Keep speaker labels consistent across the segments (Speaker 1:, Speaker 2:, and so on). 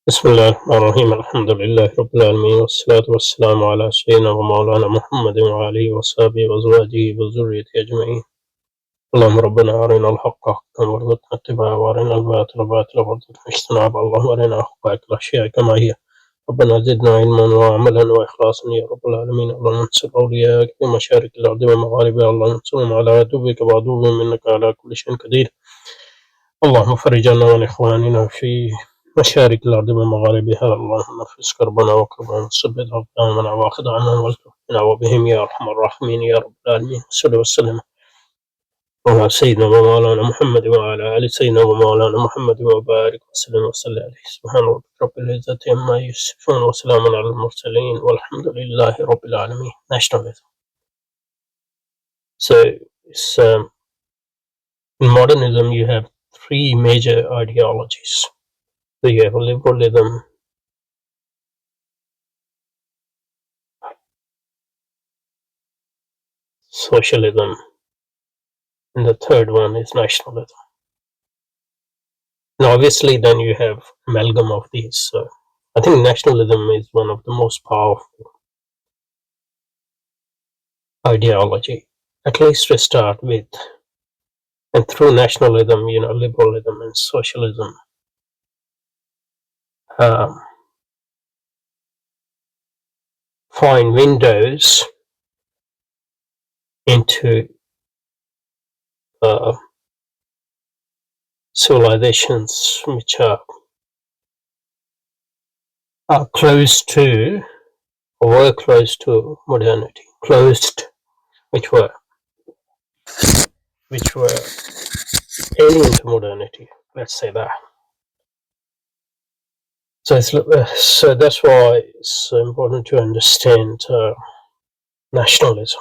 Speaker 1: بسم الله الرحمن الرحيم الحمد لله رب العالمين والصلاة والسلام على سيدنا ومولانا محمد وعلى وصحبه وأزواجه وذريته أجمعين. اللهم ربنا أرنا الحق حقا وارزقنا اتباعه وأرنا الباطل باطلا وارزقنا اجتنابه. اللهم أرنا حقائق الأشياء كما هي. ربنا زدنا علما وعملا وإخلاصا يا رب العالمين. اللهم انصر أولياءك في مشارق الأرض ومغاربها. اللهم انصرهم على عدوك وعدوهم إنك على كل شيء قدير. اللهم فرج عنا وعن إخواننا في مشارق الأرض ومغاربها. اللهم نفس كربنا وكربنا وثبت أقدامنا وأخذ عنهم والتقنا وبهم يا أرحم الراحمين يا رب العالمين. صلى وسلم على سيدنا ومولانا محمد وعلى آل سيدنا ومولانا محمد وبارك وسلم وصلى عليه. سبحان ربك رب العزة عما يصفون وسلام على المرسلين والحمد لله رب العالمين. Nationalism. So, in modernism you have three major ideologies. So you have liberalism, socialism, and the third one is nationalism. And obviously then you have amalgam of these. So I think nationalism is one of the most powerful ideology, at least to start with. And through nationalism, liberalism and socialism find windows into civilizations which are close to or were close to modernity, which were alien to modernity. Let's say that. So that's why it's important to understand nationalism.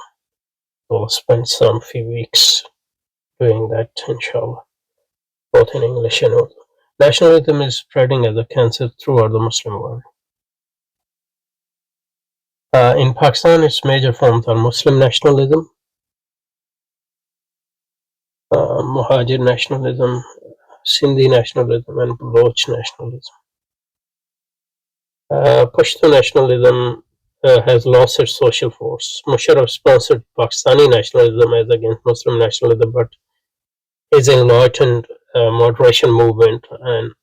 Speaker 1: We'll spend some few weeks doing that, inshallah, both in English and Urdu. Nationalism is spreading as a cancer throughout the Muslim world. In Pakistan, its major forms are Muslim nationalism, Muhajir nationalism, Sindhi nationalism, and Baloch nationalism. Pashto nationalism has lost its social force. Musharraf sponsored Pakistani nationalism as against Muslim nationalism, but his enlightened moderation movement and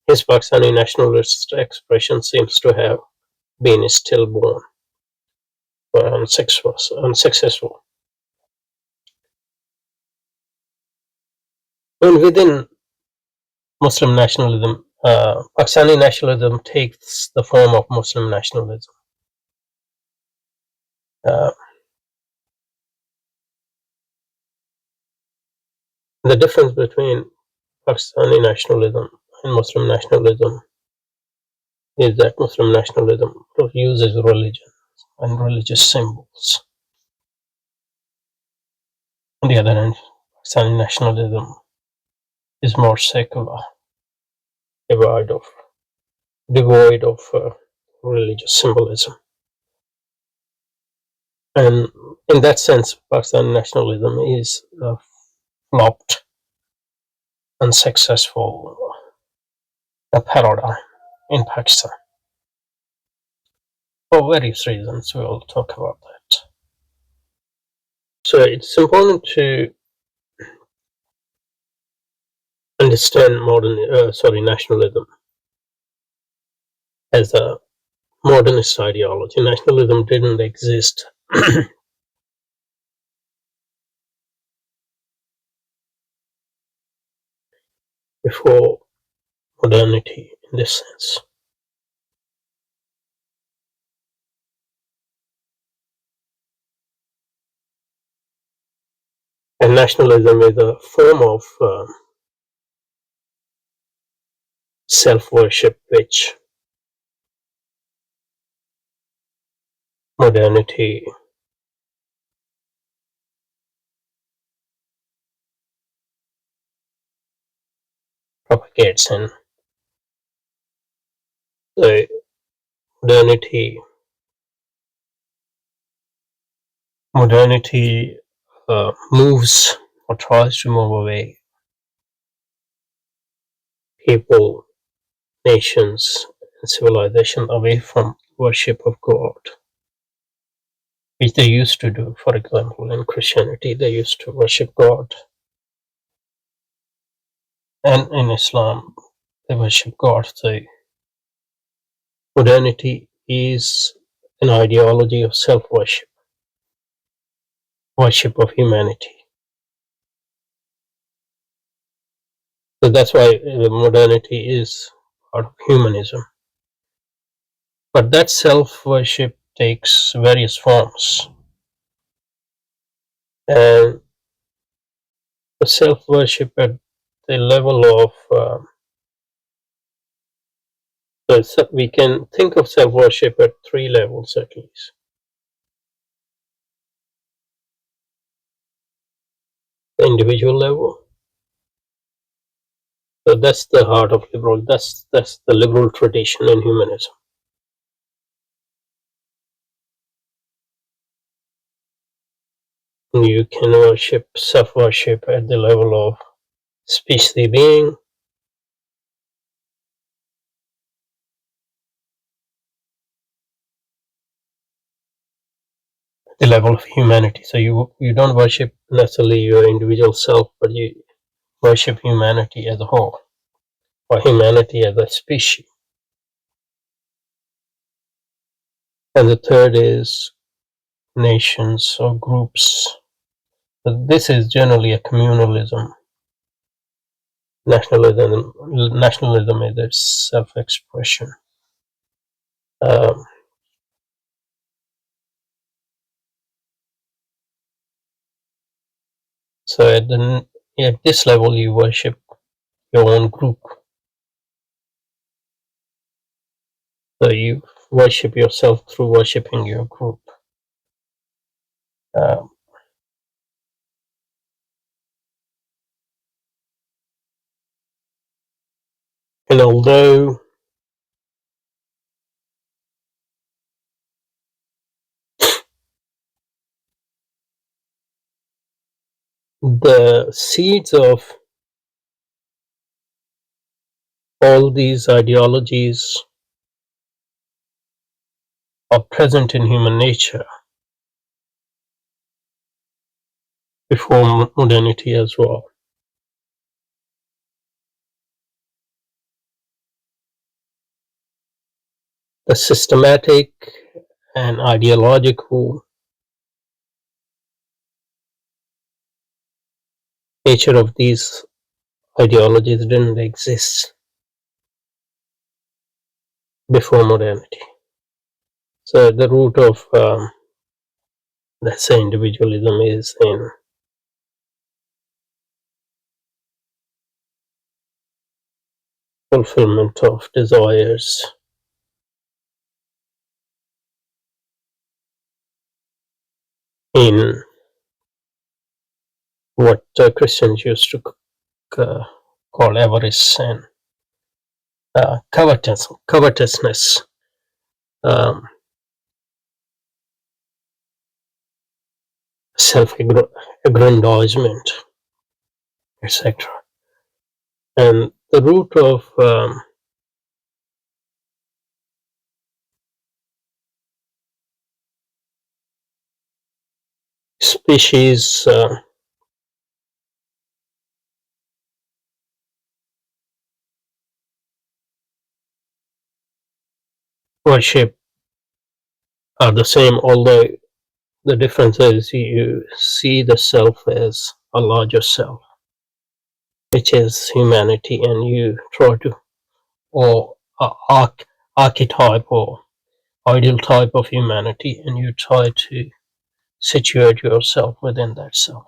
Speaker 1: his Pakistani nationalist expression seems to have been stillborn or unsuccessful. And within Muslim nationalism, Pakistani nationalism takes the form of Muslim nationalism. The difference between Pakistani nationalism and Muslim nationalism is that Muslim nationalism uses religion and religious symbols. On the other hand, Pakistani nationalism is more secular, devoid of religious symbolism. And in that sense, Pakistani nationalism is flopped, unsuccessful paradigm in Pakistan. For various reasons, we will talk about that. So it's important to understand nationalism as a modernist ideology. Nationalism didn't exist before modernity in this sense. And nationalism is a form of self-worship which modernity propagates in. So modernity moves or tries to move away people nations and civilization away from worship of God, which they used to do. For example, in Christianity, they used to worship God, and in Islam, they worship God. So modernity is an ideology of self-worship, worship of humanity. So that's why modernity is part of humanism. But that self-worship takes various forms, and the self-worship at the level of so we can think of self-worship at three levels at least. The individual level. So that's the heart of liberal. That's the liberal tradition in humanism. You can worship self-worship at the level of species being, the level of humanity. So you don't worship necessarily your individual self, but you worship humanity as a whole, or humanity as a species. And the third is nations or groups. So this is generally a communalism. Nationalism is its self-expression. Um, so at this level, you worship your own group. So you worship yourself through worshipping your group. Um, and although the seeds of all these ideologies are present in human nature before modernity as well. The systematic and ideological nature of these ideologies didn't exist before modernity. So the root of, let's say, individualism is in fulfillment of desires, in what Christians used to call avarice and covetousness, um, self-aggrandizement, etc. And the root of species worship are the same, although the difference is you see the self as a larger self, which is humanity, and you try to, or archetype or ideal type of humanity, and you try to situate yourself within that self.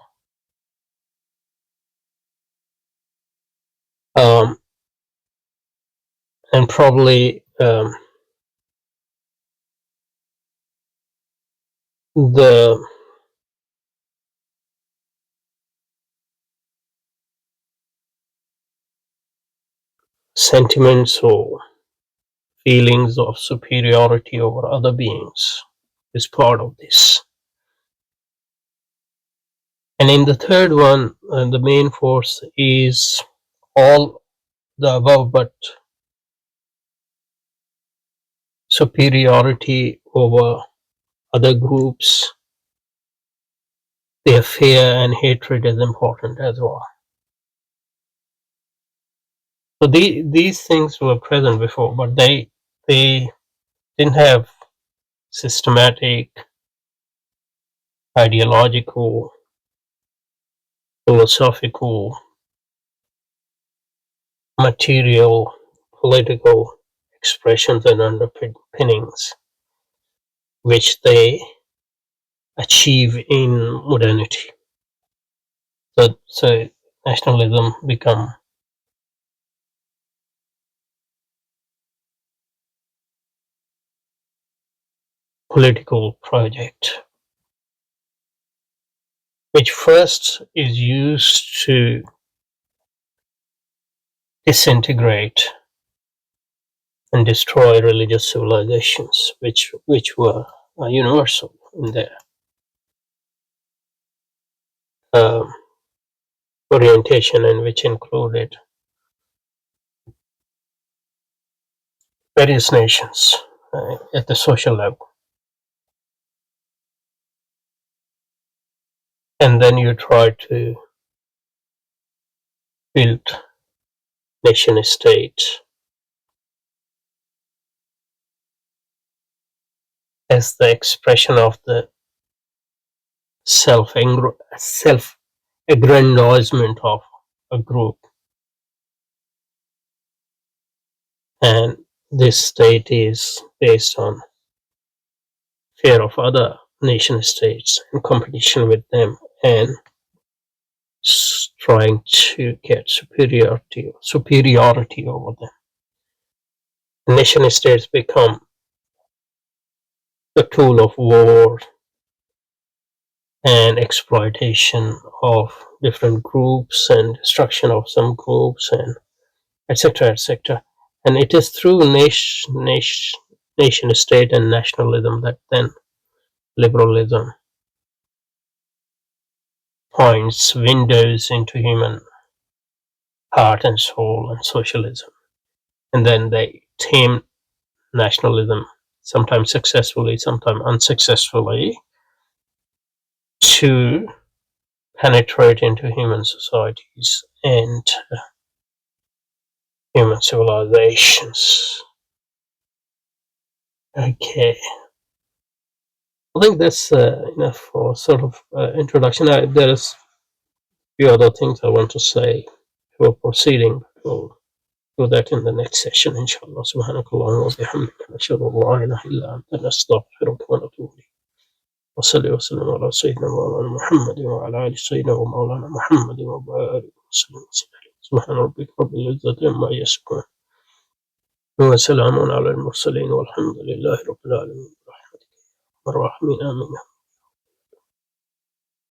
Speaker 1: And probably the sentiments or feelings of superiority over other beings is part of this. And in the third one, the main force is all the above, but superiority over other groups, their fear and hatred is important as well. So these things were present before, but they didn't have systematic, ideological, philosophical, material, political expressions and underpinnings which they achieve in modernity. So nationalism become political project, which first is used to disintegrate and destroy religious civilizations, which were universal in their um, orientation, and which included various nations at the social level. And then you try to build nation state as the expression of the self-aggrandizement of a group. And this state is based on fear of other nation states and competition with them, and trying to get superiority over them. Nation states become the tool of war and exploitation of different groups and destruction of some groups, and etc., etc. And it is through nation state and nationalism that then liberalism points windows into human heart and soul, and socialism. And then they tame nationalism, sometimes successfully, sometimes unsuccessfully, to penetrate into human societies and human civilizations. Okay, I think that's enough for sort of introduction. There is a few other things I want to say before proceeding. We'll do that in the next session, inshallah. Subhanakallah wa bihamdika, nashhadu an la ilaha illa anta, nastaghfiruka wa natubu ilayk. Wa salli wa sallim ala sayyidina Mawlana Muhammadin wa ala ali sayyidina wa Mawlana Muhammadin wa barik wa sallim wa sallim. Subhana rabbika rabbil izzati amma yasifun. Wa salamun ala al-mursalin walhamdulillahi rabbil alamin. Rahmatika ya arhamar rahimin. Amin.